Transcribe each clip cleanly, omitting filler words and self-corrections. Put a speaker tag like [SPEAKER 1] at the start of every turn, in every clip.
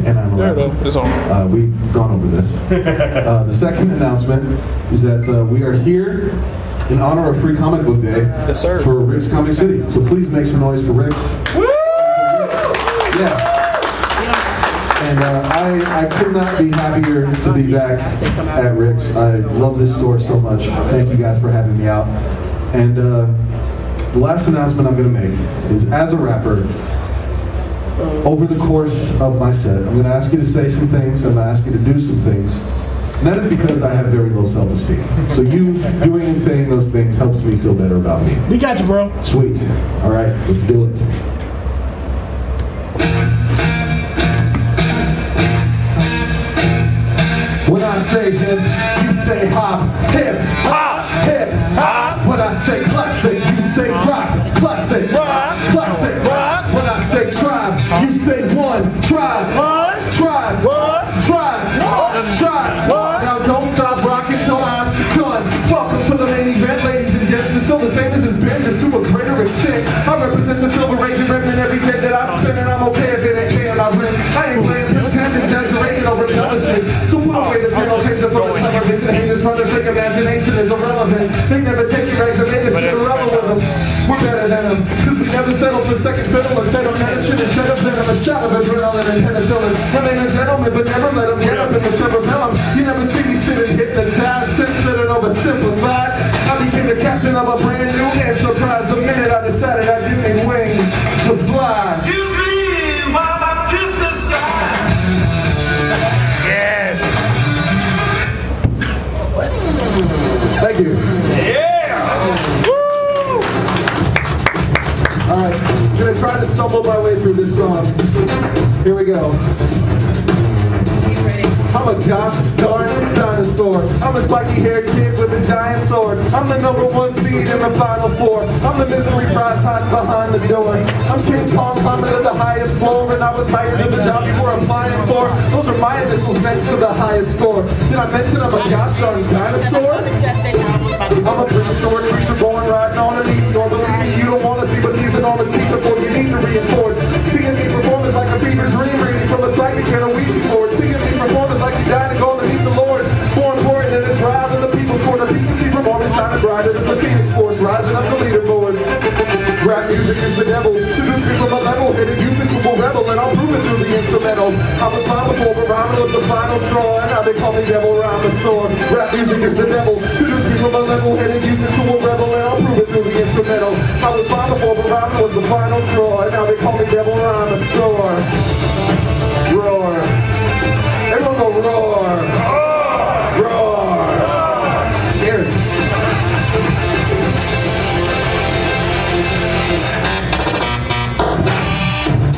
[SPEAKER 1] and I'm a
[SPEAKER 2] There
[SPEAKER 1] rapper.
[SPEAKER 2] it is. It's on.
[SPEAKER 1] We've gone over this. The second announcement is that we are here in honor of Free Comic Book Day for Rick's Comic City. So please make some noise for Rick's.
[SPEAKER 2] Woo!
[SPEAKER 1] Yes. And I could not be happier to be back at Rick's. I love this store so much. Thank you guys for having me out. And the last announcement I'm going to make is, as a rapper, over the course of my set, I'm going to ask you to say some things, I'm going to ask you to do some things. And that is because I have very low self-esteem. So you doing and saying those things helps me feel better about me.
[SPEAKER 3] We got you, bro.
[SPEAKER 1] Sweet. All right, let's do it. When I say hip, you say hop. Hip, hop, hip, hop. When I say classic, you say rock. Classic, rock, classic, rock. When I say tribe, you say one. Tribe, one, tribe, one, tribe, one, tribe, one. Now don't stop rocking till I'm done. Welcome to the main event, ladies and gents. It's still the same as it's been, just to a greater extent. I represent the Silver Ranger ribbon every day that I spend, and I'm okay if it ain't K on my rim. I ain't playing pretend, exaggerating, or rebelliously. So put away the channel, change up for the clever. Listen, haters trying to think imagination is irrelevant. They never take your rags and make us Cinderella with them. We're better than them, cause we never settle for second fiddle and fed medicine instead of venom. A shot of adrenaline and penicillin. Remain a gentleman, but never let them get up in the cerebellum. You never see me sitting hypnotized, censored and oversimplified. I became the captain of a brand new enterprise the minute I decided I didn't need wings to fly.
[SPEAKER 4] Excuse me while I kiss the sky.
[SPEAKER 2] Yes.
[SPEAKER 1] Thank you.
[SPEAKER 2] Yeah.
[SPEAKER 1] Woo! Alright, I'm gonna try to stumble my way through this song. Here we go. I'm a gosh darn dinosaur. I'm a spiky-haired kid with a giant sword. I'm the #1 seed in the Final Four. I'm the mystery prize hiding behind the door. I'm King Kong climbing to the highest floor, and I was hired to the job before applying for. Those are my initials next to the highest score. Did I mention I'm a gosh darn dinosaur? I'm a prehistoric creature born riding on an eagle. Believe me, you don't want to see, but these enormous teeth before you need to reinforce. Seeing me perform is like a fever dream reading from a psychic and a Ouija board. Seeing me perform is like you died and go to meet the Lord. More important than it's rise in the people's court. The people see performance shining brighter than the Phoenix Force, rising up the leaderboards. Rap music is the devil. Seduce me from a level-headed youth into a rebel, and I'll prove it through the instrumental. I was fine before, but rhyming was the final straw, and now they call me Devil Rhymosaur. Rap music is the devil. Seduce me from a level-headed youth into a rebel, and I'll prove it through the instrumental. I was fine before, but rhyming was the final straw, and now they call me Devil Rhymosaur. Roar. Everyone go roar. Roar. Scary.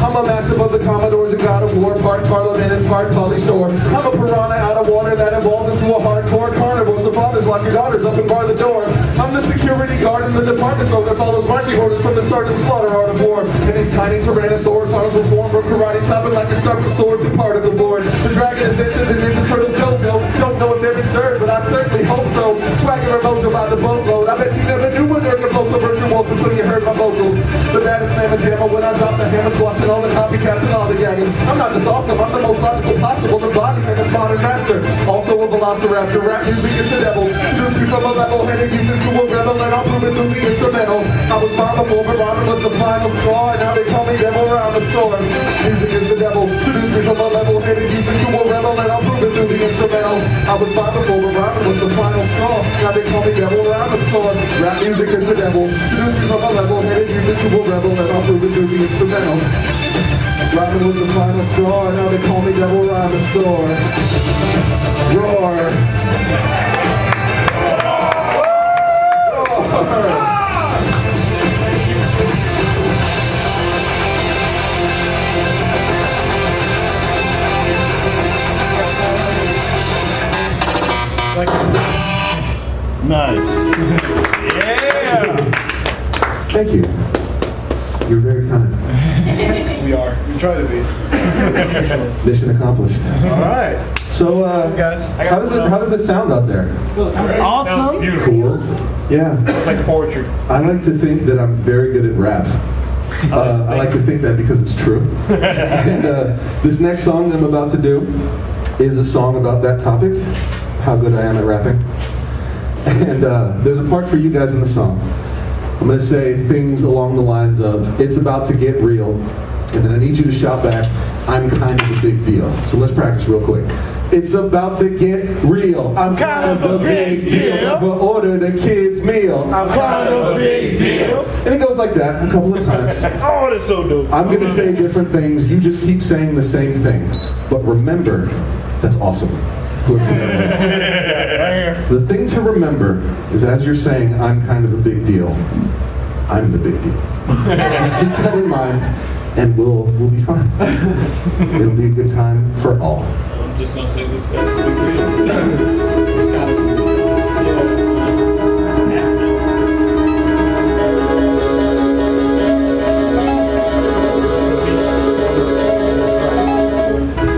[SPEAKER 1] I'm a master of the Commodores and God of War, part Parliament and part Polly Shore. I'm a piranha out of water that evolved into a hardcore carnivore. So fathers lock your daughters up and bar the door. I'm the security guard in the department store that follows marching orders from the Sergeant Slaughter Art of War. And these tiny Tyrannosaurus arms were formed from karate chopping like a sharpened sword through part of the board. The dragon is entered and Ninja Turtles dojo. Don't know if they're insured, but I certainly hope so. Swagger and mojo by the boatload. I bet you never knew when they're close to virtual until you heard my vocals. The baddest man of jammer when I drop the hammer, squashing all the copycats and all the gagging. I'm not just awesome, I'm the most logical possible embodiment of modern master. Also a velociraptor, rap music is the devil. Seduce me from a level-headed youth into a rebel, and I'll prove it through the instrumental. I was fine before, but rhyming was the final straw, and now they call me Devil Rhymosaur. Music is the devil. Seduce me from a level-headed youth into a rebel, and I'll prove it through the instrumental. I was fine before, but rhyming was the final straw, now they call me Devil Rhymosaur. Rap music is the devil. Seduce me from a level-headed youth into a rebel, and I'll prove it through the instrumental. Rhyming was the final straw, and now they call me Devil Rhymosaur. Roar. Roar.
[SPEAKER 3] Nice.
[SPEAKER 2] Yeah.
[SPEAKER 1] Thank you. You're very kind.
[SPEAKER 2] We are. We try to be.
[SPEAKER 1] Mission accomplished.
[SPEAKER 2] All right.
[SPEAKER 1] So,
[SPEAKER 2] Guys,
[SPEAKER 1] how does it sound out there?
[SPEAKER 3] Awesome.
[SPEAKER 2] Beautiful.
[SPEAKER 1] Cool. Yeah.
[SPEAKER 2] It's like poetry.
[SPEAKER 1] I like to think that I'm very good at rap. I like to think that because it's true. And this next song that I'm about to do is a song about that topic, how good I am at rapping. And there's a part for you guys in the song. I'm going to say things along the lines of, it's about to get real, and then I need you to shout back, I'm kind of a big deal. So let's practice real quick. It's about to get real. I'm kind of a big deal. Never order the kids' meal. I'm kind of a big deal. And it goes like that a couple of times.
[SPEAKER 2] Oh, that's so dope.
[SPEAKER 1] I'm going to say different things. You just keep saying the same thing. But remember, that's awesome. The thing to remember is as you're saying, I'm kind of a big deal, I'm the big deal. Just keep that in mind, and we'll be fine. It'll be a good time for all.
[SPEAKER 2] I'm just gonna say this guy's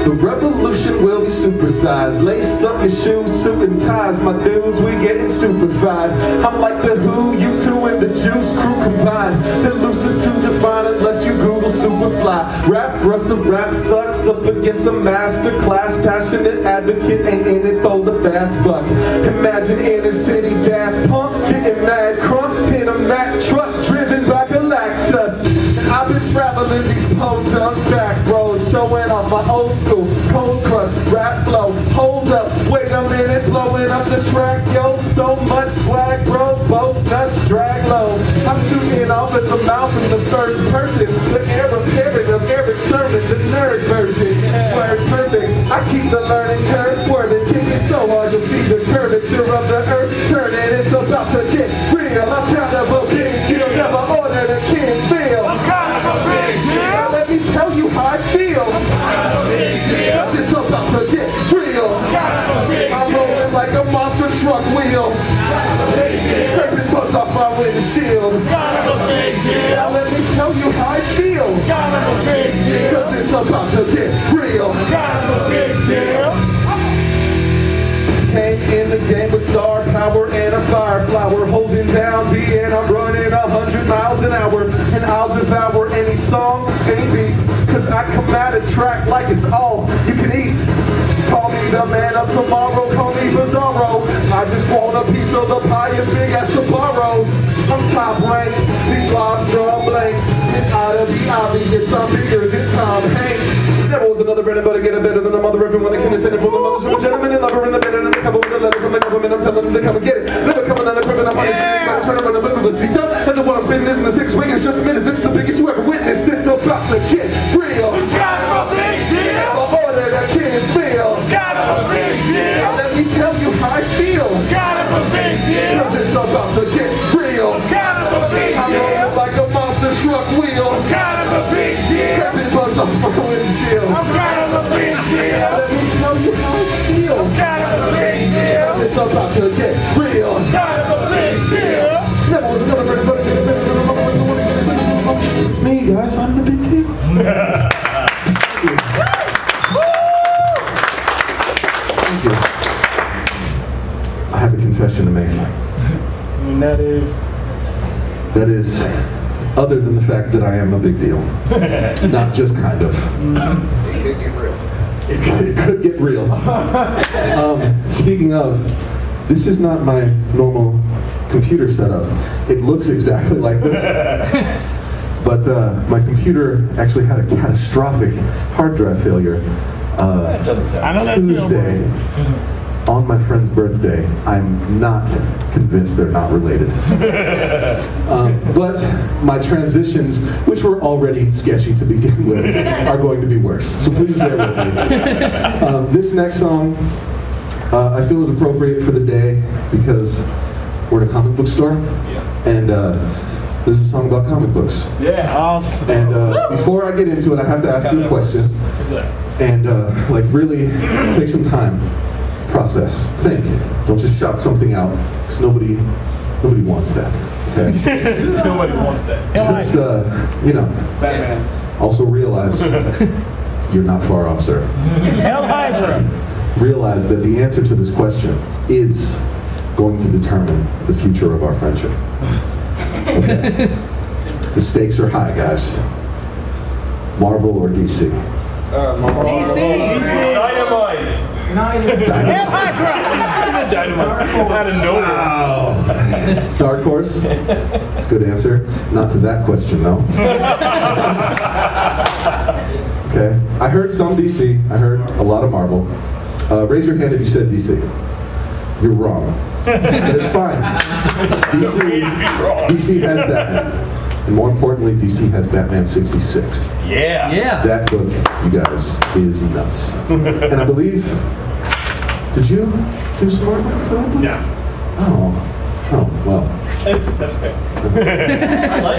[SPEAKER 1] The revolution will be supersized. Lace up your shoes, suit and ties. My dudes, we getting stupefied. I'm like the Who, you two, and the Juice Crew combined. Elusive to define unless you Google Superfly. Rap, rust of rap sucks up against a master class. Passionate advocate, ain't in it for the fast buck. Imagine inner city Daft Punk getting mad crunk in a Mack truck driven by Galactus. And I've been traveling these podunk back roads, showing off my old school cold crush rap flow. Hold up, wait a minute, blowing up the track, yo. So much swag, bro, both nuts drag low. I'm shooting off at the mouth in the first person, the Arab parrot of Eric Sermon, the nerd version. Word perfect, I keep the learning curve swerving, kicking so hard you'll see the curvature of the earth turning. It's about to get real. I'm kind of a big deal, never order the kids meal. I'm kind of a big deal. Now let me tell you how I feel. I'm kind of a big deal. It's about to get real. I'm rolling like a monster truck wheel, scraping bugs off my windshield. Now let me tell you how I feel, cause it's about to get real. Came in the game with star power and a fire flower, holding down being I'm running 100 miles an hour, and I'll devour any song, any beat, cause I come at a track like it's all you can eat. Call me the man of tomorrow, call me Bizarro. I just want a piece of the pie as big as Sbarro. I'm top ranked, these slobs draw blanks. It ought to be obvious I'm bigger than Tom Hanks. Never was another bread and butter get it better than a mother everyone that can send it from the mothers of a gentleman and lover in the bed and the cover with a letter from the government. I'm telling them to come and get it. Never coming on the equipment, I'm on this thing, turn around and look at this stuff. As I want to spin this in the 6 weeks, just a minute. This is the biggest you ever witnessed. It's about to get real. It's kind of a big deal. Never order that kids meal. It's kind of a big deal. Now let me tell you how I feel. It's kind of a big deal. Cause it's about to get real. It's kind of a big deal. I'm rolling like a monster truck wheel. It's kind of a big deal. Scraping bugs off my windshield. I'm kind of a big deal. Now let me tell you how I feel. I'm kind of a big deal. It's about to get real. It's kind of a big deal. Never was another better, but it's me, guys. I'm the big deal. Thank you. I have a confession to make.
[SPEAKER 2] And that is
[SPEAKER 1] other than the fact that I am a big deal. Not just kind of. It could get real. Speaking of, this is not my normal computer setup. It looks exactly like this. But my computer actually had a catastrophic hard drive failure Tuesday on my friend's birthday. I'm not convinced they're not related. But my transitions, which were already sketchy to begin with, are going to be worse. So please bear with me. This next song I feel is appropriate for the day because we're in a comic book store. And this is a song about comic books.
[SPEAKER 2] Yeah, awesome.
[SPEAKER 1] And before I get into it, I have to ask you a question. And like really take some time, process, think. Don't just shout something out, because nobody wants that. Okay?
[SPEAKER 2] Nobody wants that.
[SPEAKER 1] Just you know.
[SPEAKER 2] Batman.
[SPEAKER 1] Also realize you're not far off, sir.
[SPEAKER 2] Hell Hydra.
[SPEAKER 1] Realize that the answer to this question is going to determine the future of our friendship. Okay. The stakes are high, guys. Marvel or DC?
[SPEAKER 2] DC. Dynamite.
[SPEAKER 3] Hell Hydra!
[SPEAKER 2] Dynamite. Out of nowhere.
[SPEAKER 1] Dark Horse? Good answer. Not to that question, though. Okay. I heard some DC. I heard a lot of Marvel. Raise your hand if you said DC. You're wrong. But it's fine. DC has Batman. And more importantly, DC has Batman 66.
[SPEAKER 2] Yeah.
[SPEAKER 1] That book, you guys, is nuts. And I believe, did you do some artwork for that book?
[SPEAKER 2] Yeah.
[SPEAKER 1] Oh, well.
[SPEAKER 2] That's okay.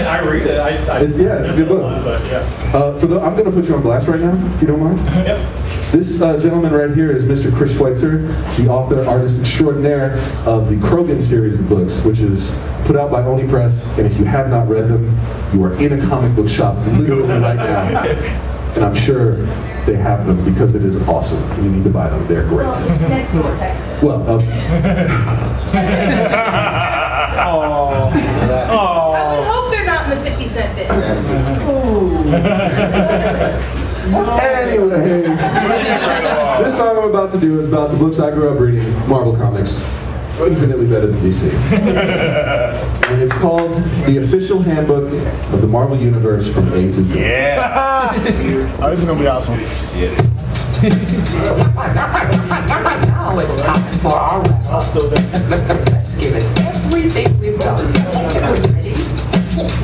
[SPEAKER 2] I read it.
[SPEAKER 1] Yeah, it's a good book.
[SPEAKER 2] But yeah.
[SPEAKER 1] I'm going to put you on blast right now, if you don't mind.
[SPEAKER 2] Yep.
[SPEAKER 1] This gentleman right here is Mr. Chris Schweitzer, the author, artist extraordinaire of the Krogan series of books, which is put out by Oni Press. And if you have not read them, you are in a comic book shop literally right now. And I'm sure they have them because it is awesome. You need to buy them. They're great.
[SPEAKER 5] Next door, technically.
[SPEAKER 1] Well,
[SPEAKER 5] I would hope they're not in the 50-cent bit.
[SPEAKER 1] anyways, this song I'm about to do is about the books I grew up reading, Marvel Comics. Infinitely better than DC. And it's called The Official Handbook of the Marvel Universe from A to Z.
[SPEAKER 2] Yeah.
[SPEAKER 3] Oh, this is gonna be awesome.
[SPEAKER 6] Now it's time for our wrap-up. Let's give it everything we've got.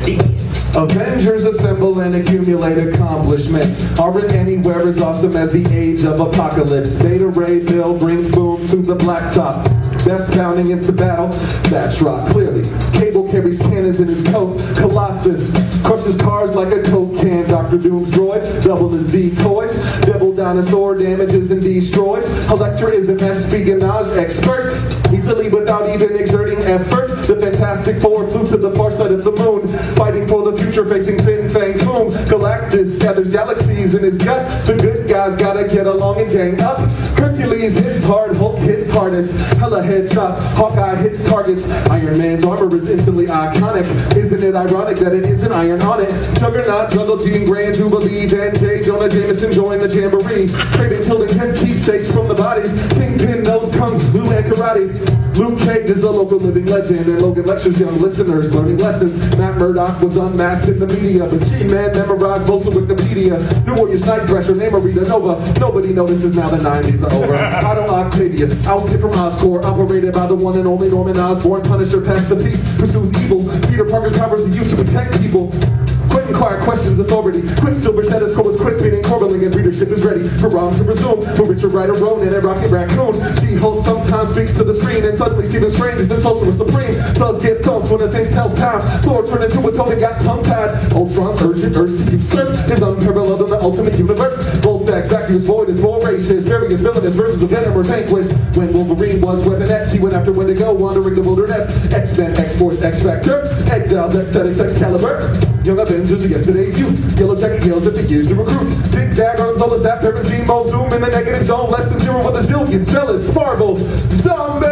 [SPEAKER 6] Begin.
[SPEAKER 1] Avengers assemble and accumulate accomplishments. Aren't anywhere as awesome as the age of apocalypse. Beta Ray Bill brings boom to the blacktop. Best bounding into battle, that's rock clearly. Cable carries cannons in his coat. Colossus crushes cars like a Coke can. Dr. Doom's droids double his decoys. Devil dinosaur damages and destroys. Electra is an espionage expert. Easily without even exerting effort. The Fantastic Four flew to the far side of the moon. Fighting for the future facing Fin Fang Foom. Galactus gathers galaxies in his gut. The good guys gotta get along and gang up. Hercules hits hard, Hulk hits hardest. Hella headshots, Hawkeye hits targets. Iron Man's armor is instantly iconic. Isn't it ironic that it isn't iron on it? Juggernaut, Juggle Jean, Grand Jubilee, Dan J, Jonah Jameson join the jamboree. Craven killing head keepsakes from the bodies. Kingpin knows kung fu and karate. Luke Cage is a local living legend, and Logan lectures young listeners learning lessons. Matt Murdock was unmasked in the media, but She-Man memorized most of Wikipedia. New Warriors Night Thrasher, name Rita Nova. Nobody notices now the 90s are over. Otto Octavius, ousted from Oscorp, operated by the one and only Norman Osborn. Punisher packs a peace, pursues evil. Peter Parker's powers are used to protect people. Quick inquire questions authority. Quicksilver status quo is quick beating Corbelling, and readership is ready for Rom to resume. For Richard Rider Ronan and Rocket Raccoon. She-Hulk sometimes speaks to the screen, and suddenly Stephen Strange is the sorcerer supreme. Thugs get thumped when a thing tells time. Thor turned into a toad and got tongue-tied. Ultron's urgent urge to usurp is unparalleled in the ultimate universe. Volstagg's vacuous void is voracious. Various villainous versions of Venom are vanquished. When Wolverine was Weapon X, he went after Wendigo, wandering the wilderness. X-Men, X-Force, X-Factor, Exiles, X-Addicts, Excalibur. Young Avengers are yesterday's youth. Yellow Jacket yells at the years to recruit. Zigzag, Zola, Zap, Terrazine, Mo, Zoom in the negative zone. Less than zero with a zillion. Zealous, Sparkle, Zombies!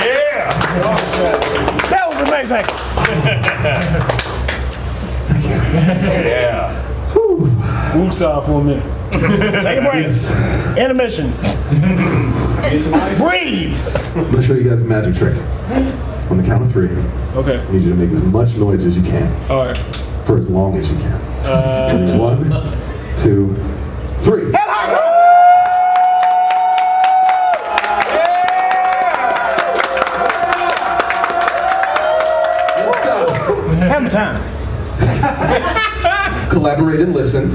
[SPEAKER 2] Yeah.
[SPEAKER 3] That was amazing.
[SPEAKER 2] Yeah.
[SPEAKER 7] Woosah for a minute.
[SPEAKER 3] Take a break. Intermission. Breathe.
[SPEAKER 1] I'm going to show you guys a magic trick. On the count of 3,
[SPEAKER 7] Okay.
[SPEAKER 1] I need you to make as much noise as you can.
[SPEAKER 7] All right.
[SPEAKER 1] For as long as you can. 1, 2, 3.
[SPEAKER 3] Hammer time.
[SPEAKER 1] Collaborate and listen.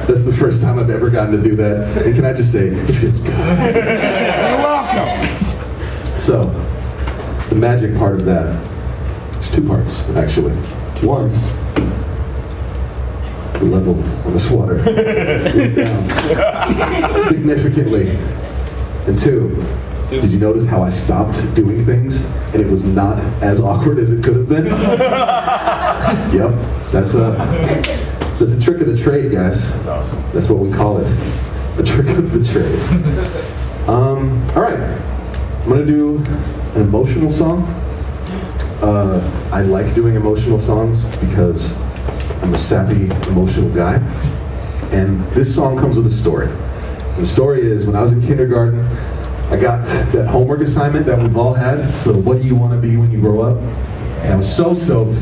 [SPEAKER 1] That's the first time I've ever gotten to do that. And can I just say, it feels good.
[SPEAKER 3] You're welcome.
[SPEAKER 1] So, the magic part of that, there's 2 parts, actually. 1, the level on this water went down significantly. And 2, did you notice how I stopped doing things and it was not as awkward as it could have been? Yep, that's That's a trick of the trade, guys.
[SPEAKER 7] That's awesome.
[SPEAKER 1] That's what we call it. A trick of the trade. All right. I'm going to do an emotional song. I like doing emotional songs because I'm a sappy, emotional guy. And this song comes with a story. The story is, when I was in kindergarten, I got that homework assignment that we've all had. So, what do you want to be when you grow up? And I was so stoked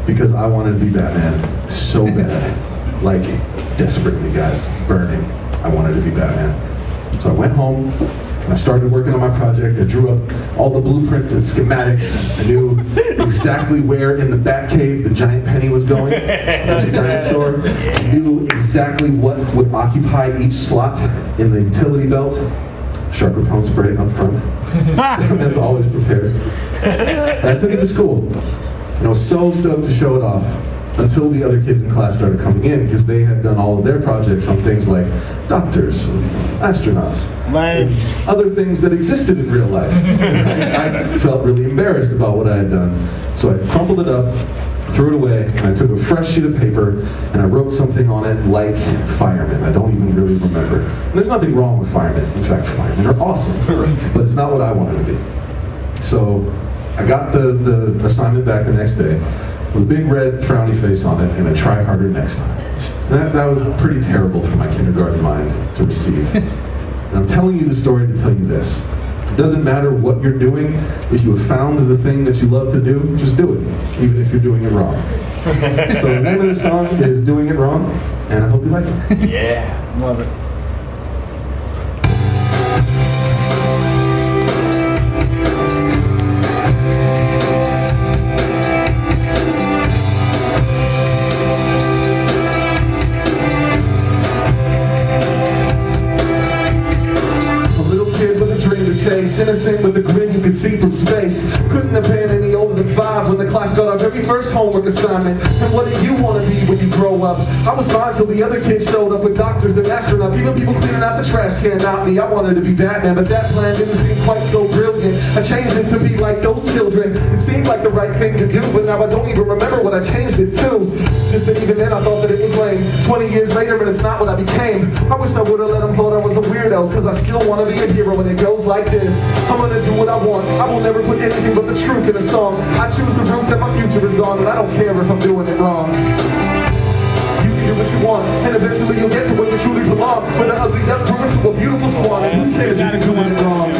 [SPEAKER 1] because I wanted to be Batman so bad. Like, desperately, guys. Burning. I wanted to be Batman. So I went home, and I started working on my project. I drew up all the blueprints and schematics. I knew exactly where in the Batcave the giant penny was going, the dinosaur. I knew exactly what would occupy each slot in the utility belt. Sharp repellent spray up front. That's always prepared. And I took it to school. And I was so stoked to show it off until the other kids in class started coming in, because they had done all of their projects on things like doctors, astronauts, and other things that existed in real life. I felt really embarrassed about what I had done. So I crumpled it up, threw it away, and I took a fresh sheet of paper and I wrote something on it like firemen. I don't even really remember. And there's nothing wrong with firemen. In fact, firemen are awesome. But it's not what I wanted to be. So I got the assignment back the next day with a big red frowny face on it and a try harder next time. That was pretty terrible for my kindergarten mind to receive. And I'm telling you the story to tell you this. It doesn't matter what you're doing. If you have found the thing that you love to do, just do it, even if you're doing it wrong. So the name of the song is Doing It Wrong, and I hope you like it.
[SPEAKER 7] Yeah.
[SPEAKER 3] Love it.
[SPEAKER 1] Innocent with a grin you could see from space. Couldn't have been any older than 5 when the class got our very first homework assignment. And what do you want to be when you grow up? I was fine till the other kids showed up with doctors and astronauts. Even people cleaning out the trash can, not me. I wanted to be Batman, but that plan didn't seem quite so brilliant. I changed it to be like those children. It seemed like the right thing to do, but now I don't even remember what I changed it to. Just that even then I thought that it was lame. 20 years later and it's not what I became. I wish I would have let them thought I was a weirdo, cause I still want to be a hero, and it goes like this. I'm gonna do what I want. I will never put anything but the truth in a song. I choose the route that my future is on, and I don't care if I'm doing it wrong. You can do what you want, and eventually you'll get to where you truly belong. When the ugly duck grew into a beautiful swan, and who cares if you're doing it wrong?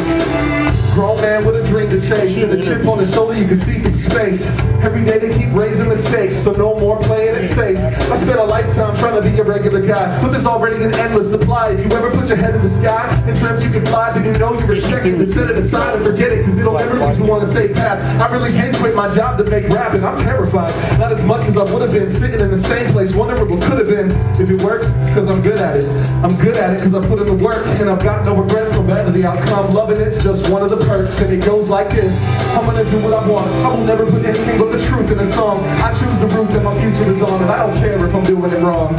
[SPEAKER 1] Grown man with a dream to chase, and a chip on his shoulder you can see from space. Every day they keep raising the stakes, so no more playing it safe. I spent a lifetime trying to be a regular guy, but there's already an endless supply. If you ever put your head in the sky and dreamt you could fly, then you know you're restricted. To set it aside and forget it, cause it'll never lead you on a safe path. I really did quit my job to make rap, and I'm terrified. Not as much as I would have been, sitting in the same place, wondering what could have been. If it works, it's cause I'm good at it. I'm good at it cause I put in the work, and I've got no regrets, no matter the outcome. Loving it's just one of the perks, and it goes like this. I'm gonna do what I want. I will never put anything but the truth in a song. I choose the route that my future is on, and I don't care if I'm doing it wrong.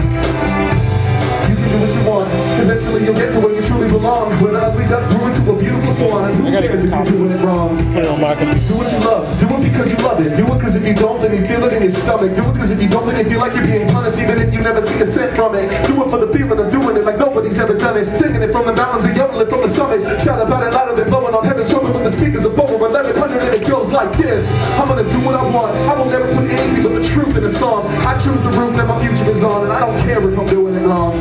[SPEAKER 1] You can do what you want. Eventually you'll get to where you truly belong. When the ugly duck grew into a beautiful swan, and who cares if you're doing it wrong?
[SPEAKER 3] Put it on my computer.
[SPEAKER 1] Do what you love. Do it because you love it. Do it because if you don't, then you feel it in your stomach. Do it because if you don't, then you feel like you're being punished, even if you never see a cent from it. Do it for the feeling of doing it like nobody's ever done it. Singing it from the mountains and yelling it from the summit. Shout about it louder than blowing on heaven's trumpet when the speakers are over 1100, and it goes like this. I'm gonna do what I want. I will never put anything but the truth in a song. I choose the route that my future is on, and I don't care if I'm doing it wrong.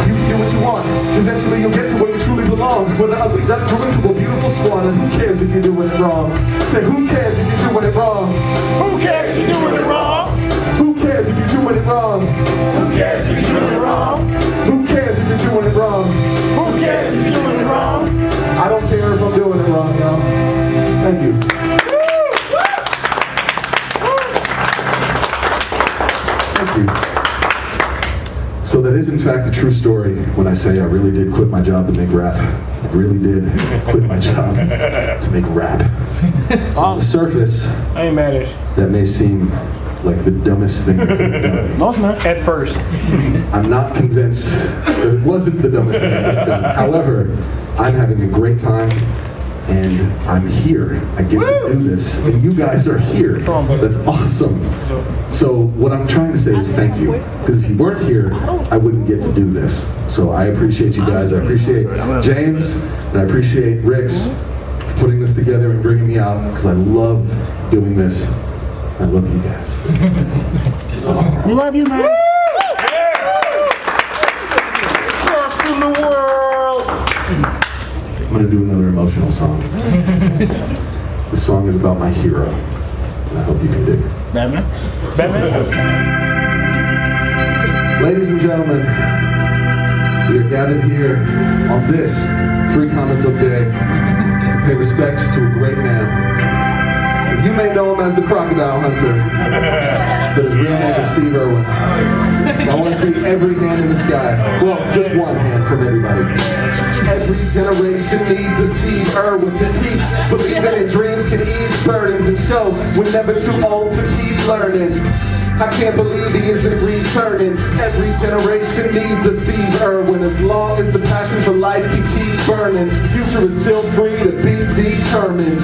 [SPEAKER 1] You can do what you want. Eventually you'll get to where you truly belong. Where the ugly duck grew into a beautiful swan, and who cares if you're doing it wrong? Say, who cares if you're doing it wrong?
[SPEAKER 3] Who cares if you're doing it wrong?
[SPEAKER 1] Who cares if you're doing it wrong?
[SPEAKER 3] Who cares if you're doing it wrong?
[SPEAKER 1] Who cares if you're doing it wrong?
[SPEAKER 3] Who cares if you're doing it wrong?
[SPEAKER 1] I don't care if I'm doing it wrong, y'all. Thank you. Thank you. So that is in fact a true story when I say I really did quit my job to make rap. I really did quit my job to make rap. On the surface,
[SPEAKER 7] I ain't mad at you.
[SPEAKER 1] that may seem like the dumbest thing I've done.
[SPEAKER 3] No, it's not.
[SPEAKER 7] At first.
[SPEAKER 1] I'm not convinced that it wasn't the dumbest thing I've done. However, I'm having a great time. and I'm here. I get to do this, and you guys are here. That's awesome. So what I'm trying to say is thank you, because if you weren't here, I wouldn't get to do this. So I appreciate you guys. I appreciate James, and I appreciate Rick's for putting this together and bringing me out, because I love doing this. I love you guys.
[SPEAKER 3] We love you, man.
[SPEAKER 2] First in the world.
[SPEAKER 1] I'm going to do another emotional song. This song is about my hero, and I hope you can dig it.
[SPEAKER 3] Batman.
[SPEAKER 1] Ladies and gentlemen, we are gathered here on this Free Comic Book Day to pay respects to a great man. You may know him as the Crocodile Hunter, but his real name is Steve Irwin. I want to see every hand in the sky. Well, just one hand from everybody. Every generation needs a Steve Irwin to teach. Believing in dreams can ease burdens and show we're never too old to keep learning. I can't believe he isn't returning. Every generation needs a Steve Irwin. As long as the passion for life can keep burning, future is still free to be determined.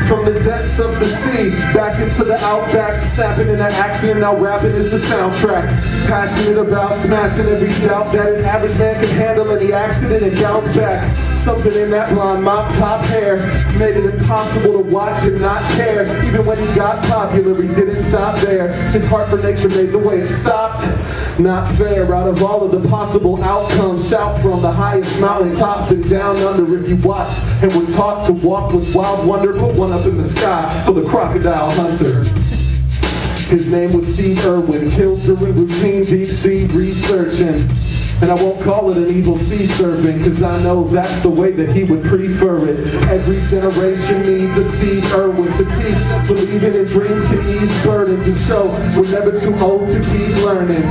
[SPEAKER 1] From the depths of the sea, back into the outback, snapping into action, and now rapping is the soundtrack. Passionate about smashing every doubt that an average man can handle any accident and bounce back. Something in that blonde mop top hair made it impossible to watch and not care. Even when he got popular, he didn't stop there. His heart for nature made the way it stopped. Not fair. Out of all of the possible outcomes, shout from the highest mountain tops and down under. If you watch and were taught to walk with wild wonder, put one up in the sky for the Crocodile Hunter. His name was Steve Irwin, killed during routine deep sea researching. And I won't call it an evil sea serpent, cause I know that's the way that he would prefer it. Every generation needs a Steve Irwin to teach. Believing in dreams can ease burdens and show we're never too old to keep learning.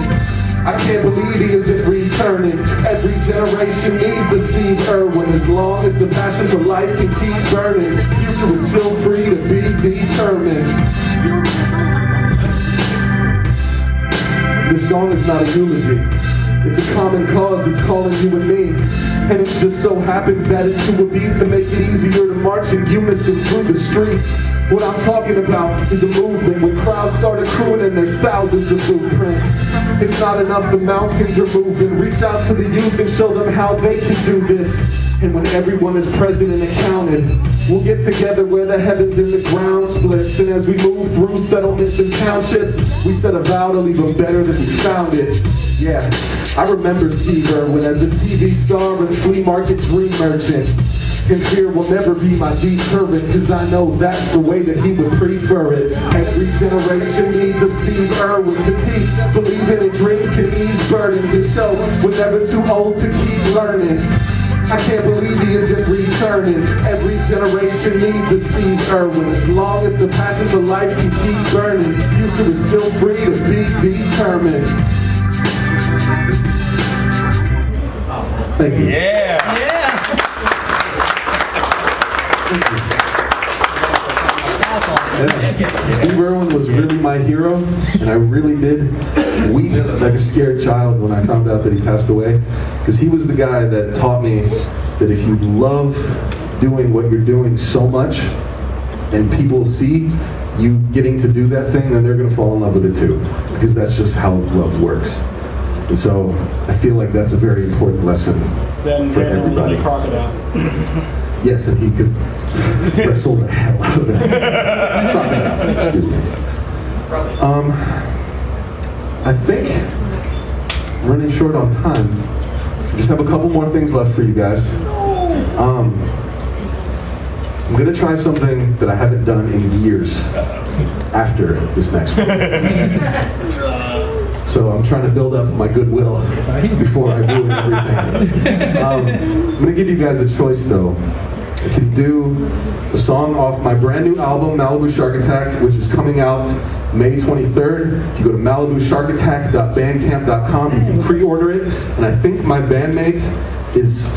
[SPEAKER 1] I can't believe he isn't returning. Every generation needs a Steve Irwin. As long as the passion for life can keep burning, future is still free to be determined. This song is not a eulogy. It's a common cause that's calling you and me. And it just so happens that it's to a beat to make it easier to march in unison through the streets. What I'm talking about is a movement. When crowds start accruing and there's thousands of blueprints. It's not enough the mountains are moving. Reach out to the youth and show them how they can do this. And when everyone is present and accounted, we'll get together where the heavens and the ground splits. And as we move through settlements and townships, we set a vow to leave them better than we found it. Yeah, I remember Steve Irwin as a TV star and flea market dream merchant. And fear will never be my deterrent, cause I know that's the way that he would prefer it. Every generation needs a Steve Irwin to teach. Believing in dreams can ease burdens and show we're never too old to keep learning. I can't believe he isn't returning. Every generation needs a Steve Irwin. As long as the passion for life can keep burning, future is still free to be determined. Thank you.
[SPEAKER 2] Yeah.
[SPEAKER 1] Steve Irwin was really my hero, and I really did weep like a scared child when I found out that he passed away, because he was the guy that taught me that if you love doing what you're doing so much, and people see you getting to do that thing, then they're going to fall in love with it too, because that's just how love works. And so I feel like that's a very important lesson for everybody. Yes, and he could wrestle the hell out of it. Excuse me. I think I'm running short on time. I just have a couple more things left for you guys. I'm gonna try something that I haven't done in years after this next one. So I'm trying to build up my goodwill before I ruin everything. I'm gonna give you guys a choice though. I can do a song off my brand new album, Malibu Shark Attack, which is coming out May 23rd. If you go to malibusharkattack.bandcamp.com, you can pre-order it. And I think my bandmate is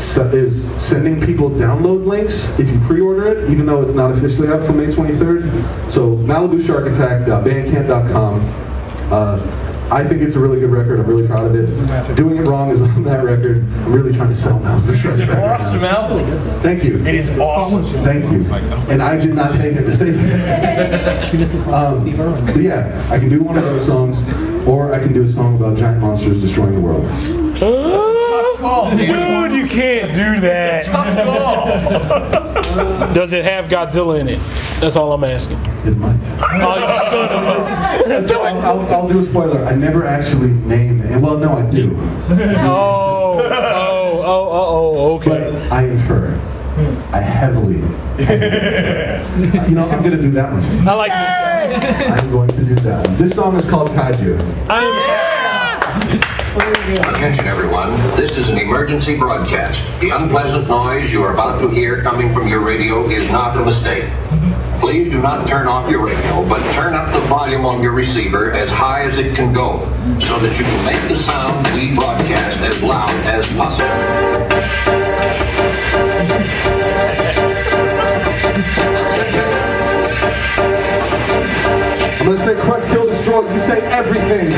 [SPEAKER 1] sending people download links if you pre-order it, even though it's not officially out till May 23rd. So malibusharkattack.bandcamp.com. I think it's a really good record. I'm really proud of it. Doing It Wrong is on that record. I'm really trying to sell now.
[SPEAKER 2] It's an awesome album.
[SPEAKER 1] Thank you.
[SPEAKER 2] It is awesome.
[SPEAKER 1] Thank you. And I did not take it to say that. But yeah, I can do one of those songs, or I can do a song about giant monsters destroying the world.
[SPEAKER 2] Tough call,
[SPEAKER 7] Dude, you can't do that.
[SPEAKER 2] tough call.
[SPEAKER 7] Does it have Godzilla in it? That's all I'm asking.
[SPEAKER 1] It might.
[SPEAKER 7] Oh, you son of a...
[SPEAKER 1] I'll do a spoiler. I never actually name it. Well, no, I do.
[SPEAKER 7] Okay.
[SPEAKER 1] But I infer. I heavily. You know, I'm going to do that one.
[SPEAKER 7] I like this.
[SPEAKER 1] I'm going to do that one. This song is called Kaiju.
[SPEAKER 8] Attention everyone, this is an emergency broadcast. The unpleasant noise you are about to hear coming from your radio is not a mistake. Please do not turn off your radio, but turn up the volume on your receiver as high as it can go, so that you can make the sound we broadcast as loud as possible.
[SPEAKER 1] I'm going to say crush, kill, destroy. You say everything.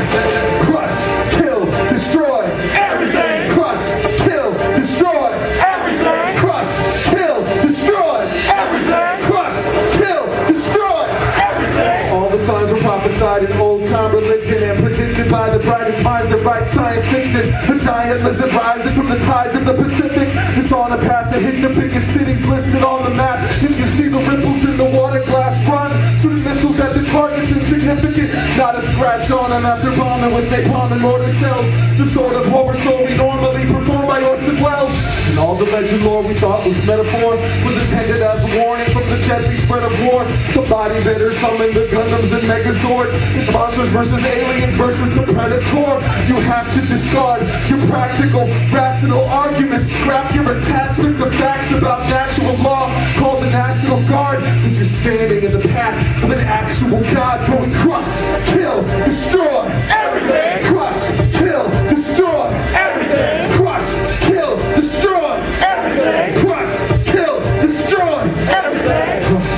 [SPEAKER 1] Crush, kill, destroy. Everything. Crush, kill, destroy. Everything. Crush, kill, destroy. Everything. Crush, kill, destroy. Everything. All the signs were prophesied in old-time religion and predicted by the brightest minds that write science fiction. The giant lizard rising from the tides of the Pacific is on a path to hit the biggest cities listed on the map. If you see the ripples in the water glass front, shooting missiles at the target's insignificant. Not a scratch on them after bombing with napalm and mortar shells. The sort of horror story normally performed by Orson Welles. And all the legend lore we thought was metaphor was intended as a warning from the deadly threat of war. Somebody better summon the Gundams and Megazords. It's monsters versus aliens versus the Predator. You have to discard your practical, rational arguments. Scrap your attachment to facts about natural law. Call the National Guard as you're standing in the path of an actual God. Going crush, kill, destroy everything. Crush, kill, destroy everything. Crush, kill, destroy everything. Crush, kill, destroy everything. Crush,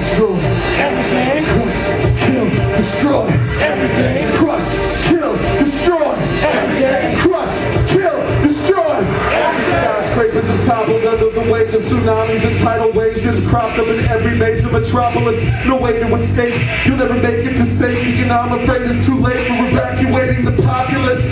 [SPEAKER 1] kill, destroy everything. Crush, kill, destroy everything. Crush, kill, destroy everything. Crush, kill, destroy everything. Skyscrapers have toppled under the weight of tsunamis and tidal waves that have cropped up in every major metropolis. No way to escape. You'll never make it to safety, and I'm afraid it's too late for evacuating the populace.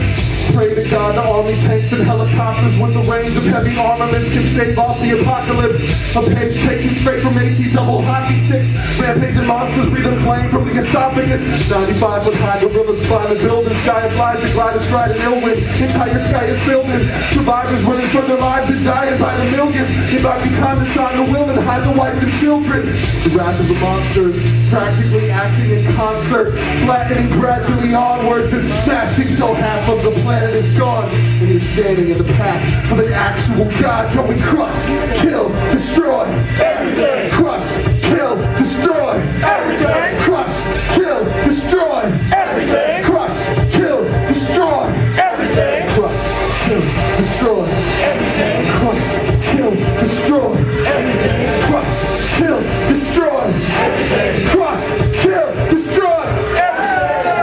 [SPEAKER 1] Pray to God the army tanks and helicopters with the range of heavy armaments can stave off the apocalypse. A page taken straight from HE double hockey sticks. Rampaging monsters breathing flame from the esophagus. 95-foot high gorillas climbing buildings. Giant flies that glide astride an ill wind. Entire sky is filled in survivors running for their lives and dying by the millions. It might be time to sign the will and hide the wife and children. The wrath of the monsters practically acting in concert, flattening gradually onwards and smashing till half of the planet is gone, and you're standing in the path of an actual God going crush, kill, destroy everything. Crush, kill, destroy everything. Crush, kill, destroy everything. Crush, kill, destroy everything. Crush, kill, destroy everything. Crush, kill, destroy everything. Crush, kill, destroy everything. Crush, kill, destroy everything.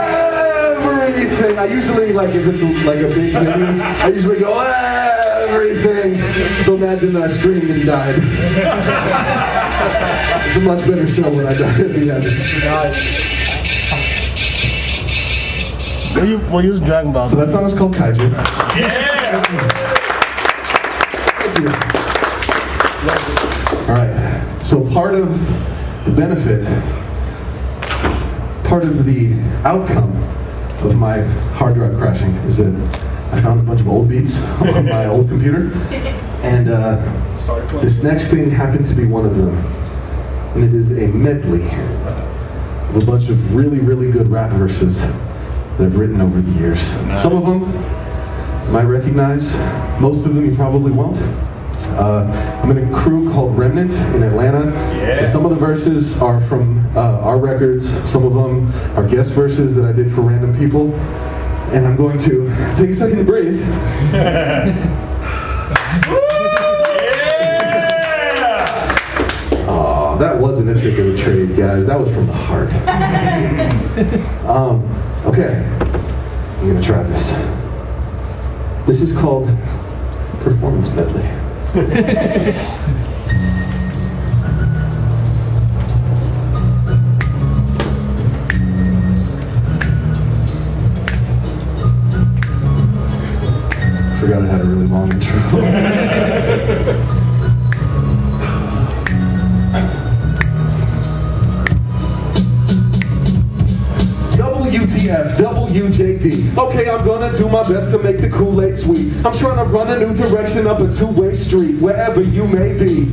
[SPEAKER 1] I usually, like, if it's like a big hit, I usually go, everything. So imagine that I screamed and died. It's a much better show when I die at the end.
[SPEAKER 3] We'll use Dragon Ball.
[SPEAKER 1] So that song is called Kaiju.
[SPEAKER 2] Yeah!
[SPEAKER 1] Thank you. All right. So part of the benefit, part of the outcome of my hard drive crashing is that I found a bunch of old beats on my old computer, and this next thing happened to be one of them, and it is a medley of a bunch of really, really good rap verses that I've written over the years. Nice. Some of them you might recognize, most of them you probably won't. I'm in a crew called Remnant in Atlanta. Yeah. So some of the verses are from our records. Some of them are guest verses that I did for random people. And I'm going to take a second to breathe. Oh, that wasn't a trick of the trade, guys. That was from the heart. Okay, I'm gonna try this. This is called performance medley. Forgot it had a really long intro. WTF, WJD. Okay, I'm gonna do my best to make the Kool-Aid sweet. I'm trying to run a new direction up a two-way street, wherever you may be.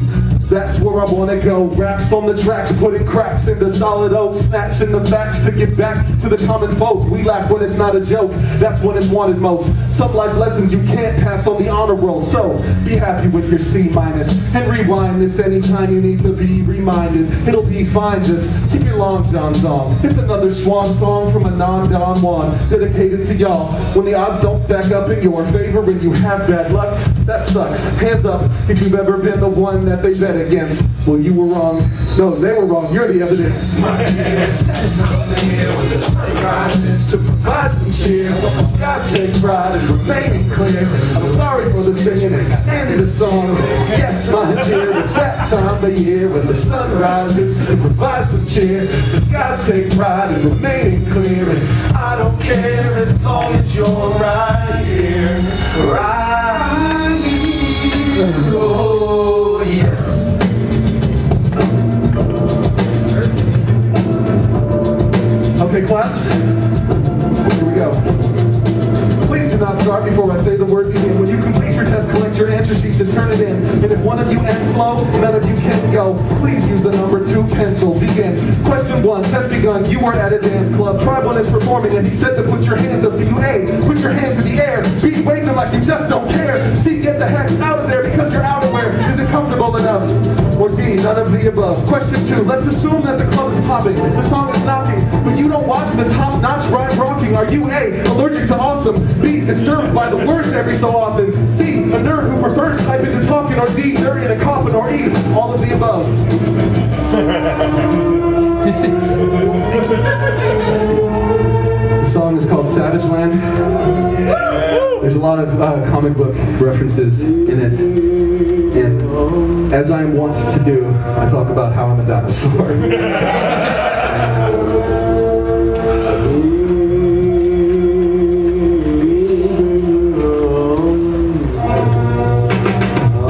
[SPEAKER 1] That's where I wanna go. Raps on the tracks, putting cracks into solid oak, snaps in the backs to get back to the common folk. We laugh when it's not a joke, that's when it's wanted most. Some life lessons you can't pass on the honor roll. So, be happy with your C minus and rewind this anytime you need to be reminded. It'll be fine, just keep your long johns on. It's another swan song from a non-Don Juan, dedicated to y'all. When the odds don't stack up in your favor and you have bad luck, that sucks. Hands up if you've ever been the one that they bet against. Well, you were wrong. No, they were wrong. You're the evidence.
[SPEAKER 4] My kids, that's coming here when the sun rises to provide some cheer. The skies take pride in remaining clear. I'm sorry for the singing, it's the end of the song. Yes, my dear, it's that time of year when the sun rises to provide some cheer. The skies take pride in remaining clear, and I don't care as long as you're right here. Right here. Oh, yes.
[SPEAKER 1] Okay, class, here we go. Please do not start before I say the word begin. When you complete your test, collect your answer sheets and turn it in. And if one of you ends slow, none of you can go. Please use the number 2 pencil. Begin. Question 1, test begun. You were at a dance club. Tribe 1 is performing and he said to put your hands up to you. A, put your hands in the air. B, wave them like you just don't care. C, get the heck out of there because your outerwear isn't comfortable enough. Or D, none of the above. Question 2, let's assume that the club is popping. The song is knocking, but you don't watch the top-notch ride rocking. Are you A, allergic to awesome? B, disturbed by the words every so often? C, a nerd who prefers typing to talking? Or D, dirty in a coffin? Or E, all of the above? The song is called Savage Land. There's a lot of comic book references in it. And as I am wont to do, I talk about how I'm a dinosaur.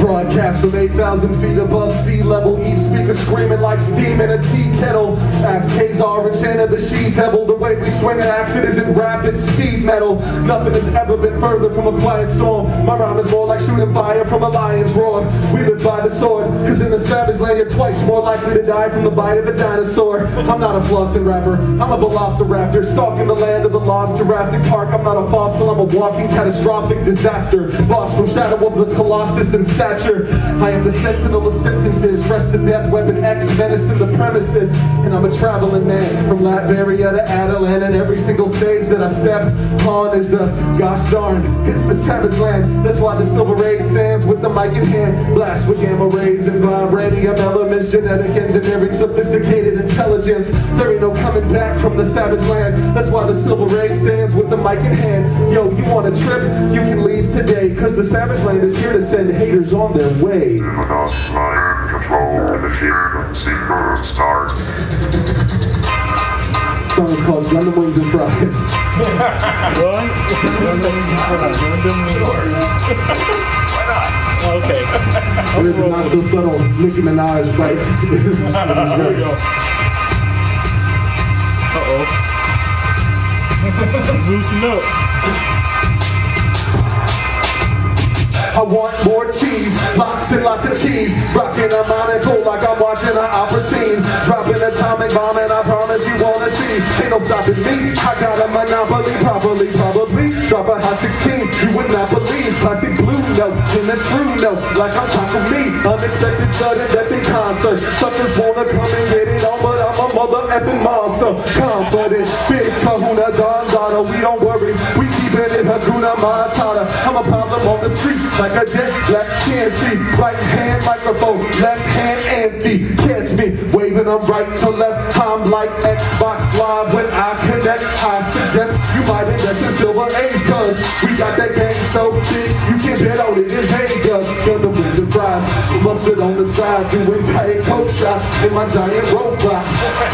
[SPEAKER 1] Broadcast from 8,000 feet above sea level, each speaker screaming like steam in a tea kettle. As Kazar enchanted the she-devil, the way we swing an axe, it isn't rapid speed metal. Nothing has ever been further from a quiet storm. My rhyme is more like shooting fire from a lion's roar. We live by the sword, cause in the savage land you're twice more likely to die from the bite of a dinosaur. I'm not a flossing rapper, I'm a velociraptor, stalking the land of the lost Jurassic Park. I'm not a fossil, I'm a walking catastrophic disaster. Boss from shadow of the Colossus in stature. I am the sentinel of sentences, fresh to death, weapon X, menace in the premises. And I'm a traveling man, from Latveria to Adelan, and every single stage that I step on is the, gosh darn, it's the savage land. That's why the silver ray sands with the mic in hand, blast with gamma rays and vibranium elements, genetic engineering, sophisticated intelligence. There ain't no coming back from the savage land. That's why the silver ray sands with the mic in hand. Yo, you want a trip? You can leave today, cause the savage land is here to send haters on their way. The song is called Gundam Wings and Fries.
[SPEAKER 7] What? Gundam Wings and Fries.
[SPEAKER 2] Why not?
[SPEAKER 7] Okay.
[SPEAKER 1] There is a not so subtle Nicki Minaj bite.
[SPEAKER 7] There we go. Uh-oh. Loosen up.
[SPEAKER 1] I want more cheese, lots and lots of cheese. Rocking a monocle like I'm watching an opera scene. Dropping an atomic bomb and I promise you wanna see. Ain't no stopping me, I got a monopoly properly, probably. Drop a hot 16, you would not believe. Classic blue note, in the true note, like I'm talking me. Unexpected sudden death in concert. Suckers wanna come and get it on, but I'm a mother effing monster. Confident, big kahuna, Don Donna, we don't worry. We keep Bennett, Hakuna Matata. I'm a problem on the street like a jet black can't see. Right hand microphone, left hand empty. Catch me waving them right to left. I'm like Xbox Live when I connect. I suggest you might invest in Silver Age, cause we got that game so big you can bet on it in Vegas. Gonna wins and fries, mustard on the side, doing Diet Coke shots in my giant roadblock.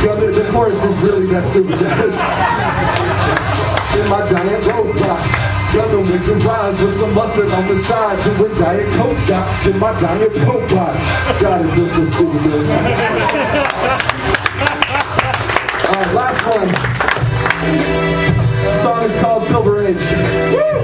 [SPEAKER 1] The chorus is really that stupid. In my giant roadblock. Gonna mix and fries with some mustard on the side, doing Diet Coke shots in my giant roadblock. God, it feels so stupid. Alright, last one. The song is called Silver Age. Woo!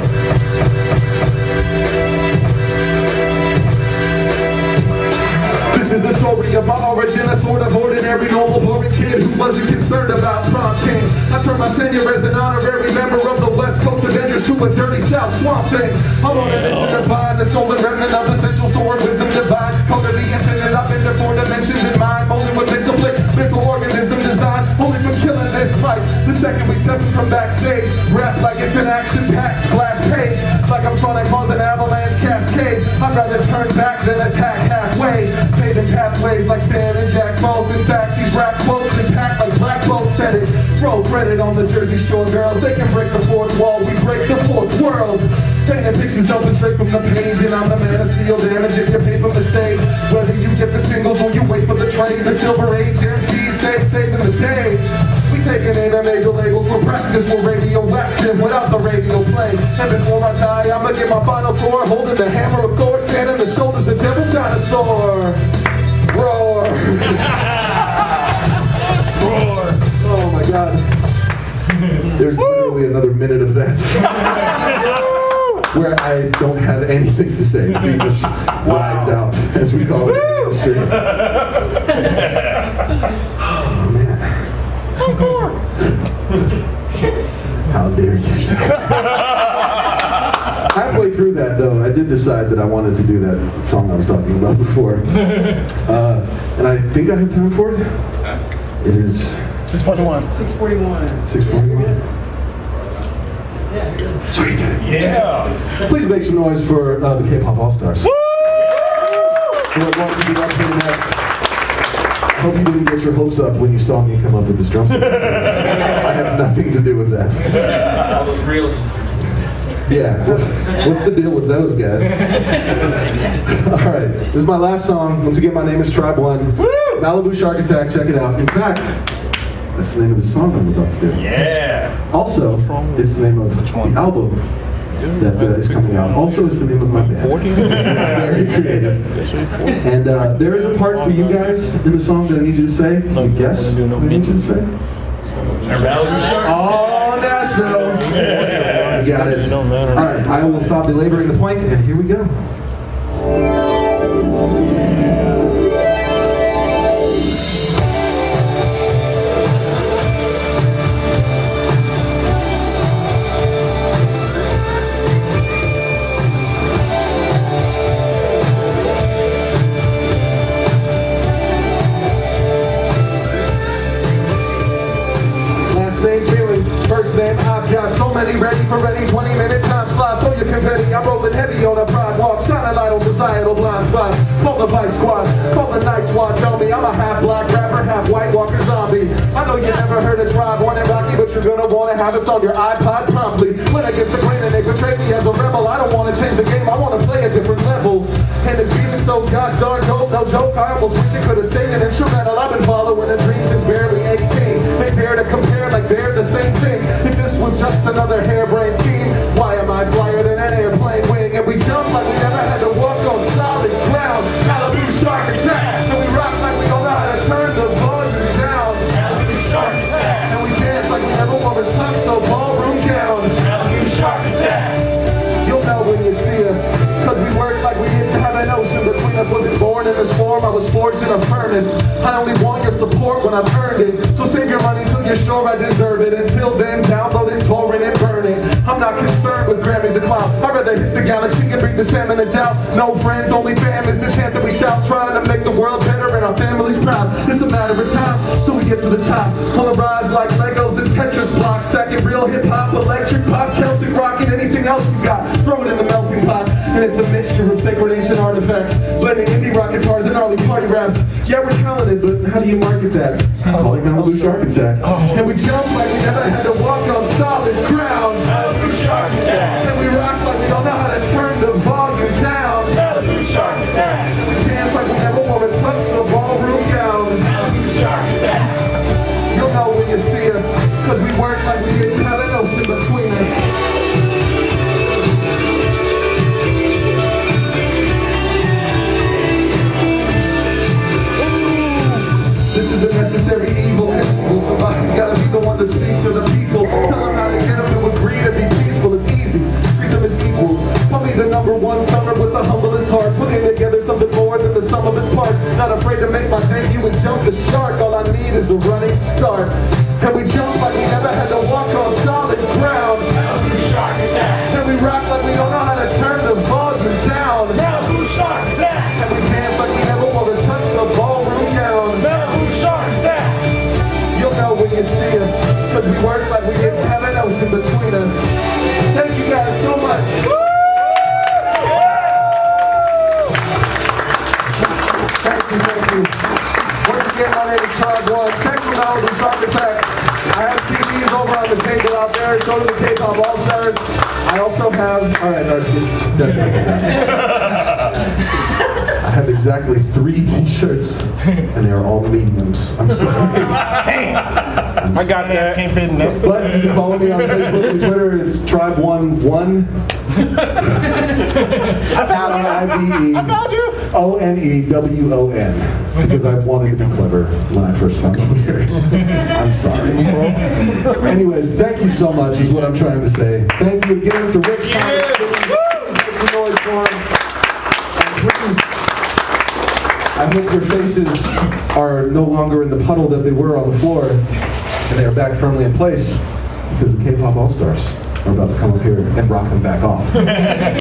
[SPEAKER 1] This is the story of my origin, a sort of ordinary, normal, boring kid who wasn't concerned about prom king. I turned my tenure as an honorary member of the West Coast Avengers to a dirty South Swamp Thing. I'm on a mission to find the stolen remnant of the central store of wisdom divine. Code of the infinite, I've been there 4 dimensions in mind, molded with mental organism design, only for killing this fight. The second we step from backstage, rap like it's an action-packed splash page, like I'm trying to cause an avalanche cascade. I'd rather turn back than attack halfway. Paving pathways like Stan and Jack both. In fact, these rap quotes impact like black boats said it. Throw credit on the Jersey Shore girls. They can break the fourth wall, we break the fourth world. Painting pictures jumping straight from the page, and I'm the man of steel, damaging your paper mache. Whether you get the singles or you wait for the train, the Silver Age MCs saving the day. We taking in and major labels for practice, we're radioactive without the radio play. And before I die, I'ma get my final tour, holding the hammer of Thor, standing on the shoulders of devil dinosaur. Roar! Roar! Oh my God. There's literally another minute of that. Where I don't have anything to say. The English rides out, as we call it in the industry. Oh man. How dare you say halfway through that though, I did decide that I wanted to do that song I was talking about before. And I think I have time for it. It is
[SPEAKER 3] 6:41.
[SPEAKER 1] 6:41. Sweet.
[SPEAKER 2] Yeah.
[SPEAKER 1] Please make some noise for the K-pop All-Stars. Who are going to be up here next. Hope you didn't get your hopes up when you saw me come up with this drum set. I have nothing to do with that.
[SPEAKER 2] That was real.
[SPEAKER 1] Yeah, what's the deal with those guys? All right, this is my last song. Once again, my name is Tribe One. Malibu Shark Attack, check it out. In fact, that's the name of the song I'm about to do.
[SPEAKER 2] Yeah.
[SPEAKER 1] Also, it's the name of the album that is coming out. Also, it's the name of my band. Very creative. And there is a part for you guys in the song that I need you to say. Can you guess what I need you to say? Oh, Nashville! You got it. All right, I will stop belaboring the point, and here we go. First name, I've got so many ready for any 20-minute time slot. Throw your confetti, I'm rolling heavy on a pride walk. Shine a light on societal blind spots. Call the vice squad, call the night watch on me. I'm a half black rapper, half white walker zombie. I know you never heard of Tribe One and Rocky, but you're gonna wanna have us on your iPod promptly. When I get the grain and they betray me as a rebel, I don't wanna change the game, I wanna play a different level. And this beat is so gosh darn dope, no joke, I almost wish it could have stayed an instrumental. I've been following a dream since barely 18. They dare to compare like they're the same thing. If this was just another harebrained scheme, why am I flyer than an airplane wing? And we jump like we never had to walk on solid ground. Malibu Shark Attack, and we rock like we don't know how to turn the volume down. Malibu Shark Attack, and we dance like we never wore a tux, so ballroom gown. Malibu Shark Attack, you'll know when you see us, cause we work like we didn't have an ocean between us. Wasn't born in this form, I was forged in a furnace. I only want your support when I've earned it, so save your money till you're sure I deserve it. Until then, download it, torrent it, burn it. I'm not concerned with Grammys and clout. I'd rather hit the galaxy and bring the salmon and doubt. No friends, only fam is the chant that we shout. Trying to make the world better and our families proud. It's a matter of time till we get to the top. On the rise like Legos and Tetris blocks. Sacking real hip-hop, electric pop, Celtic rockin' anything else you got, throw it in the melting pot. And it's a mixture of sacred ancient artifacts, blending indie rock guitars and gnarly party raps. Yeah, we're talented, but how do you market that? Calling Malibu Shark Attack. And we jump like we never had to walk on solid ground. Malibu Shark Attack. And we rock like we don't know how to turn the volume down. Malibu Shark Attack. And we dance like we never want to touch the ballroom gown. Malibu Shark Attack. You'll know when you see us, cause we work like we didn't have an ocean between us. This is a necessary evil and evil. Somebody's gotta be the one to speak to the people. Tell them how to get them to agree to be peaceful. It's easy. Treat them as equals. Probably the #1 summer with the humblest heart. Putting together something more than the sum of its parts. Not afraid to make my debut and jump the shark. All I need is a running start. And we jump like we never had to walk on solid ground. Malibu Shark Attack. And we rock like we don't know how to turn the volume down. Malibu Shark Attack. And we dance like we never want to touch the ballroom gown. Malibu Shark Attack. You'll know when you see us, cause we work like we didn't have an ocean between us. Thank you guys so much. Thank you. Once again, my name is Tribe One. Check me out with Shark Attack. I have CDs over on the table out there. So do the K-Pop All-Stars. I also have, alright, that's I have exactly 3 t-shirts, and they are all mediums. I'm sorry.
[SPEAKER 7] I got that.
[SPEAKER 3] Can't fit in that.
[SPEAKER 1] But you can follow me on Facebook and Twitter. It's Tribe11.
[SPEAKER 3] I found you.
[SPEAKER 1] ONEWON. Because I wanted to be clever when I first found Twitter. I'm sorry. Anyways, thank you so much is what I'm trying to say. Thank you again to Rich Thomas. Make some noise for him. And please, I hope your faces are no longer in the puddle that they were on the floor, and they are back firmly in place, because the K-Pop All-Stars are about to come up here and rock them back off.